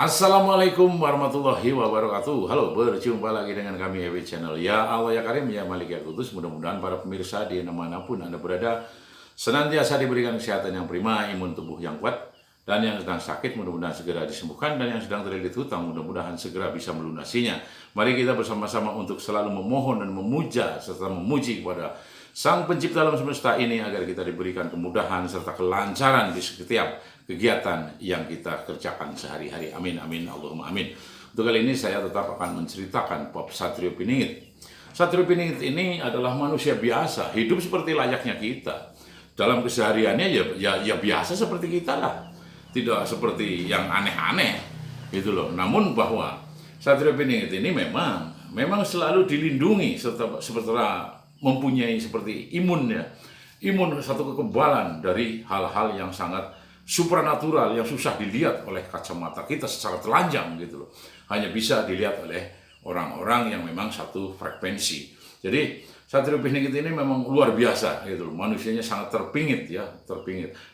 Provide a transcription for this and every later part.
Assalamualaikum warahmatullahi wabarakatuh. Halo, berjumpa lagi dengan kami Happy Channel. Ya Allah ya Karim, ya Malik ya Kudus. Mudah-mudahan para pemirsa di manapun Anda berada senantiasa diberikan kesehatan yang prima, imun tubuh yang kuat, dan yang sedang sakit mudah-mudahan segera disembuhkan, dan yang sedang terlilit hutang mudah-mudahan segera bisa melunasinya. Mari kita bersama-sama untuk selalu memohon dan memuja serta memuji kepada Sang Pencipta alam semesta ini agar kita diberikan kemudahan serta kelancaran di setiap kegiatan yang kita kerjakan sehari-hari. Amin, amin, Allahumma amin. Untuk kali ini saya tetap akan menceritakan Pop Satrio Piningit. Satrio Piningit ini adalah manusia biasa, hidup seperti layaknya kita. Dalam kesehariannya ya biasa seperti kita lah. Tidak seperti yang aneh-aneh gitu loh. Namun bahwa Satrio Piningit ini memang selalu dilindungi setelah mempunyai seperti imun satu kekebalan dari hal-hal yang sangat supranatural yang susah dilihat oleh kacamata kita secara telanjang gitu loh. Hanya bisa dilihat oleh orang-orang yang memang satu frekuensi. Jadi Satrio Piningit ini memang luar biasa gitu loh. Manusianya sangat terpingit.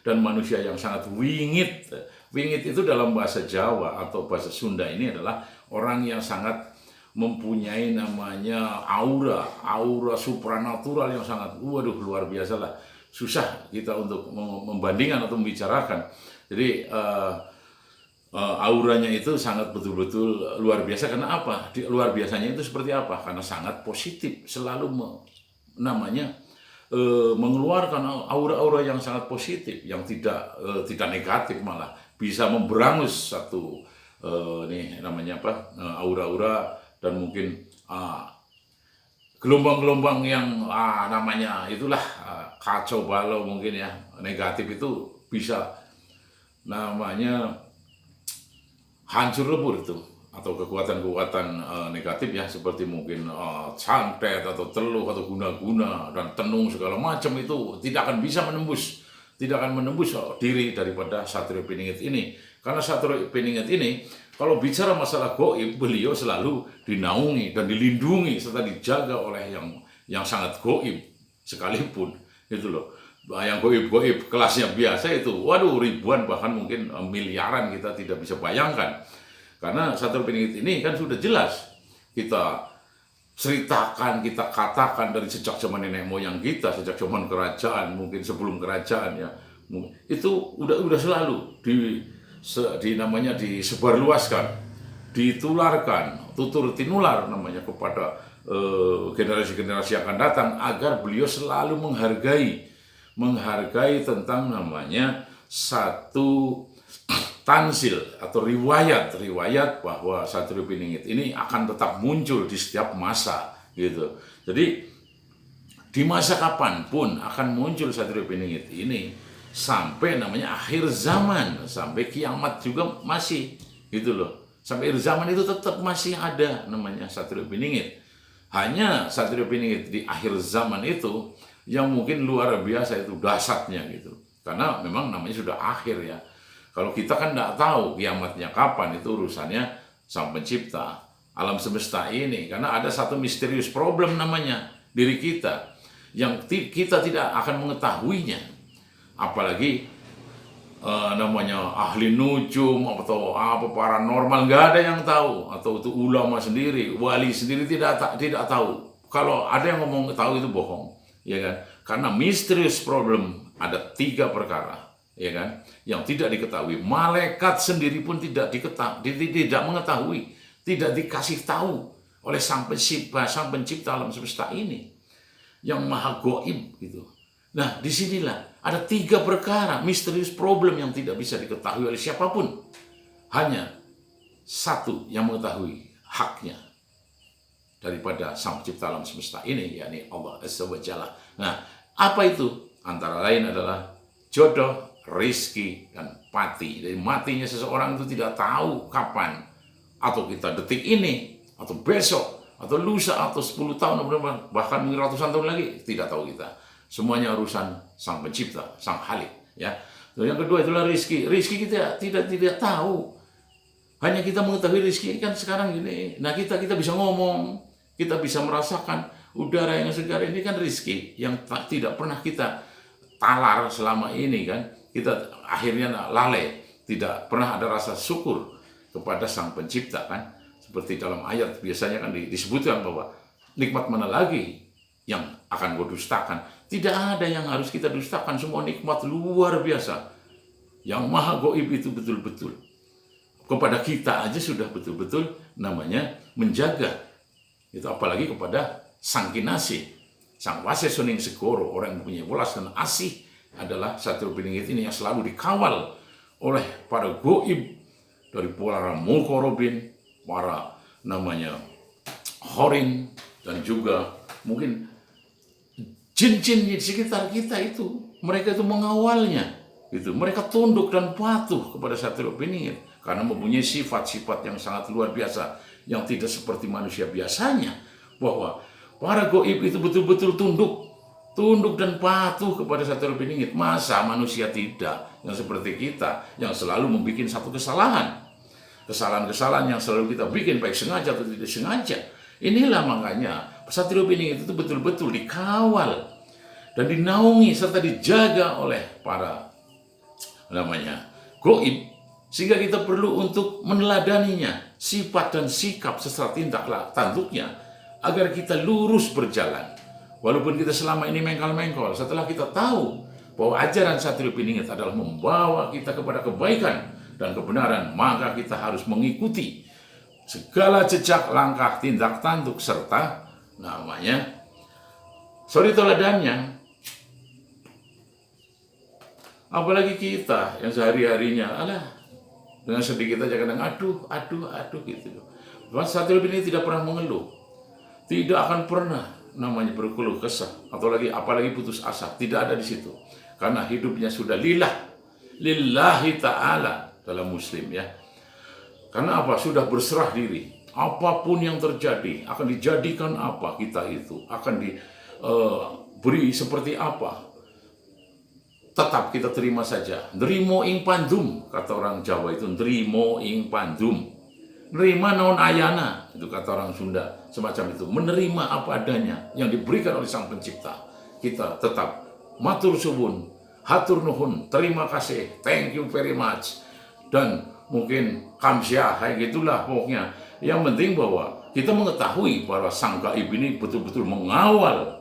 Dan manusia yang sangat wingit. Wingit itu dalam bahasa Jawa atau bahasa Sunda ini adalah orang yang sangat mempunyai namanya aura supranatural yang sangat luar biasa lah. Susah kita untuk membandingkan atau membicarakan. Jadi auranya itu sangat betul-betul luar biasa. Karena apa? Luar biasanya itu seperti apa? Karena sangat positif, selalu mengeluarkan aura-aura yang sangat positif, yang tidak negatif, malah bisa memberangus satu aura-aura dan mungkin gelombang-gelombang yang namanya itulah kacau balau mungkin ya, negatif itu bisa namanya hancur lebur itu, atau kekuatan-kekuatan negatif ya, seperti mungkin santet atau teluh atau guna-guna dan tenung segala macam itu tidak akan bisa menembus diri daripada Satrio Piningit ini. Karena Satrio Piningit ini kalau bicara masalah gaib, beliau selalu dinaungi dan dilindungi serta dijaga oleh yang sangat gaib sekalipun gitu loh. Yang gaib kelasnya biasa itu ribuan bahkan mungkin miliaran kita tidak bisa bayangkan. Karena Satrio Piningit ini kan sudah jelas kita ceritakan, kita katakan dari sejak zaman nenek moyang kita, sejak zaman kerajaan, mungkin sebelum kerajaan ya, itu udah selalu disebarluaskan, ditularkan, tutur tinular namanya kepada generasi-generasi akan datang, agar beliau selalu menghargai tentang namanya satu tansil atau riwayat bahwa Satrio Piningit ini akan tetap muncul di setiap masa gitu. Jadi di masa kapanpun akan muncul Satrio Piningit ini, sampai namanya akhir zaman, sampai kiamat juga masih gitu loh. Sampai akhir zaman itu tetap masih ada namanya Satrio Piningit. Hanya Satrio Piningit di akhir zaman itu yang mungkin luar biasa itu dahsyatnya gitu. Karena memang namanya sudah akhir ya. Kalau kita kan tidak tahu kiamatnya kapan, itu urusannya Sang Pencipta alam semesta ini. Karena ada satu misterius problem namanya diri kita yang kita tidak akan mengetahuinya. Apalagi namanya ahli nujum atau apa paranormal, nggak ada yang tahu. Atau itu ulama sendiri, wali sendiri tidak tahu. Kalau ada yang ngomong tahu itu bohong, ya kan? Karena misterius problem ada 3 perkara, ya kan, yang tidak diketahui. Malaikat sendiri pun tidak mengetahui, tidak dikasih tahu oleh Sang Pencipta alam semesta ini yang maha gaib gitu. Nah, disinilah ada 3 perkara misterius problem yang tidak bisa diketahui oleh siapapun. Hanya satu yang mengetahui haknya daripada Sang Pencipta alam semesta ini, yakni Allah Azza wa Jalla. Nah, apa itu? Antara lain adalah jodoh, rizki, dan mati. Jadi matinya seseorang itu tidak tahu kapan, atau kita detik ini, atau besok, atau lusa, atau 10 tahun, bahkan ratusan tahun lagi, tidak tahu kita. Semuanya urusan Sang Pencipta, Sang Halik ya. Yang kedua itulah rizki. Rizki kita tidak tahu. Hanya kita mengetahui rizki kan sekarang gini. Nah, kita bisa ngomong, kita bisa merasakan udara yang segar ini kan rizki yang tidak pernah kita talar selama ini kan. Kita akhirnya lalai, tidak pernah ada rasa syukur kepada Sang Pencipta kan. Seperti dalam ayat biasanya kan disebutkan bahwa nikmat mana lagi yang akan kau dustakan. Tidak ada yang harus kita dustakan, semua nikmat luar biasa. Yang maha gaib itu betul-betul kepada kita aja sudah betul-betul namanya menjaga. Itu apalagi kepada Sang Kinasih, Sang Wase Suning Segoro, orang yang punya welas dan asih, adalah Satrio Piningit ini yang selalu dikawal oleh para gaib dari para Mukorobin, para namanya Horin, dan juga mungkin jin-jin di sekitar kita itu. Mereka itu mengawalnya, gitu. Mereka tunduk dan patuh kepada Satrio Piningit karena mempunyai sifat-sifat yang sangat luar biasa, yang tidak seperti manusia biasanya, bahwa para gaib itu betul-betul tunduk dan patuh kepada Satrio Piningit. Masa manusia tidak, yang seperti kita, yang selalu membuat satu kesalahan-kesalahan yang selalu kita bikin, baik sengaja atau tidak sengaja. Inilah makanya Satrio Piningit itu betul-betul dikawal dan dinaungi serta dijaga oleh para namanya gaib, sehingga kita perlu untuk meneladaninya, sifat dan sikap serta tindak tanduknya, agar kita lurus berjalan. Walaupun kita selama ini mengkal-mengkol, setelah kita tahu bahwa ajaran Satrio Piningit adalah membawa kita kepada kebaikan dan kebenaran, maka kita harus mengikuti segala jejak langkah tindak tanduk serta namanya suri teladannya. Apalagi kita yang sehari-harinya dengan sedikit aja kadang aduh gitu. Satrio Piningit tidak pernah mengeluh, tidak akan pernah namanya berkeluh kesah atau apalagi putus asa, tidak ada di situ, karena hidupnya sudah lillahi ta'ala dalam Muslim ya. Karena apa? Sudah berserah diri. Apapun yang terjadi, akan dijadikan apa kita itu, akan diberi seperti apa, tetap kita terima saja. Nrimo ing pandum, kata orang Jawa itu, nrimo ing pandum. Nerima naon ayana, itu kata orang Sunda, semacam itu. Menerima apa adanya yang diberikan oleh Sang Pencipta. Kita tetap matur suwun, hatur nuhun, terima kasih, thank you very much. Dan mungkin kamsyah, kayak gitulah pokoknya. Yang penting bahwa kita mengetahui bahwa Sang Gaib ini betul-betul mengawal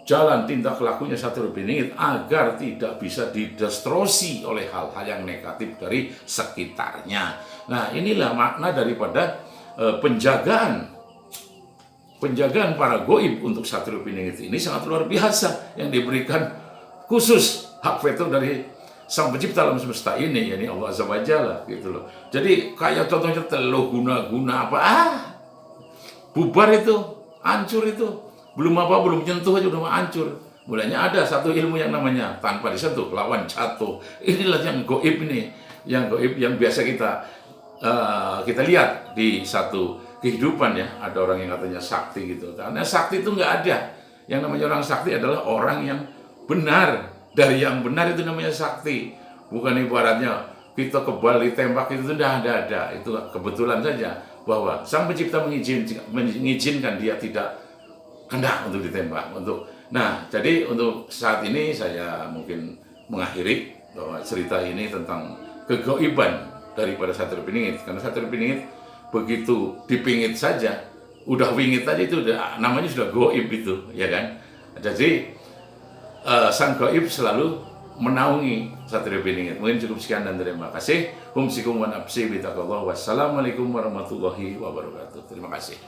jalan tindak lakunya Satrio Piningit agar tidak bisa didestrosi oleh hal-hal yang negatif dari sekitarnya. Nah, inilah makna daripada penjagaan para gaib untuk Satrio Piningit ini sangat luar biasa, yang diberikan khusus hak veto dari Sang Pencipta alam semesta ini, yakni Allah Azza wa Jalla, gitu loh. Jadi kayak contohnya teluh guna apa, bubar itu, hancur itu. Belum nyentuh aja udah hancur. Mulanya ada satu ilmu yang namanya tanpa disentuh lawan jatuh. Inilah yang gaib ini, yang gaib yang biasa kita lihat di satu kehidupan ya. Ada orang yang katanya sakti gitu. Karena sakti itu nggak ada. Yang namanya orang sakti adalah orang yang benar. Dari yang benar itu namanya sakti. Bukan ibaratnya kita kebal ditembak itu tidak ada. Itu kebetulan saja bahwa Sang Pencipta mengizinkan dia tidak hendak untuk ditembak. Nah, jadi untuk saat ini saya mungkin mengakhiri bahwa cerita ini tentang kegaiban daripada Satrio Piningit. Karena Satrio Piningit begitu dipingit saja, udah wingit aja itu namanya sudah gaib itu, ya kan? Jadi Sang Gaib selalu menaungi Satrio Piningit. Mungkin cukup sekian dan terima kasih. Humsikum wa nafsi bitaqallah. Wassalamualaikum warahmatullahi wabarakatuh. Terima kasih.